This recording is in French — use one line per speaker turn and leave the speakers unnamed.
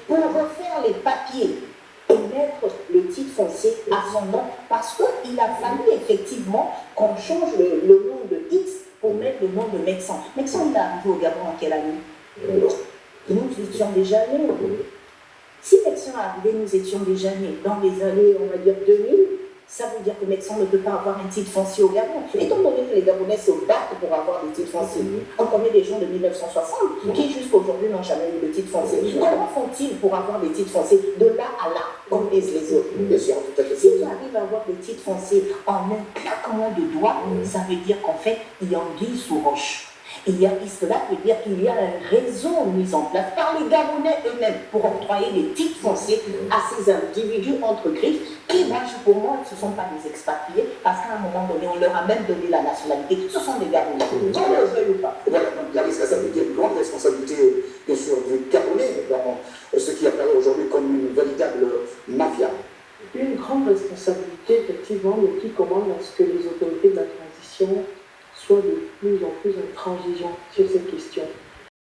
pour refaire les papiers et mettre le titre foncier à son nom, parce qu'il a fallu effectivement qu'on change le nom de X pour mettre le nom de Mexan. Mexan, il est arrivé au Gabon en quelle année? Nous étions déjà nés. Si Mexan est arrivé, nous étions déjà nés. Dans les années, on va dire 2000, ça veut dire que Mexan ne peut pas avoir un titre foncier au Gabon. Étant donné que les Gabonais se battent pour avoir des titres fonciers, on connaît des gens de 1960 qui jusqu'à aujourd'hui n'ont jamais eu de titre foncier. Comment font-ils pour avoir des titres fonciers de là à là, comme disent les autres? Bien sûr, tout à fait. Si tu arrives à avoir des titres fonciers en un claquement de doigts, ça veut dire qu'en fait, il y a anguille sous roche. Cela veut dire qu'il y a un réseau mis en place par les Gabonais eux-mêmes pour octroyer des titres fonciers à ces individus entre griffes qui, pour moi, ce ne sont pas des expatriés parce qu'à un moment donné, on leur a même donné la nationalité. Ce sont des Gabonais. On le veuille ou pas.
Voilà, donc la responsabilité, une grande responsabilité, bien sûr, du Gabonais dans ce qui apparaît aujourd'hui comme une véritable mafia.
Une grande responsabilité, effectivement, mais qui commande à ce que les autorités de la transition soient de plus en plus intransigeantes sur cette question.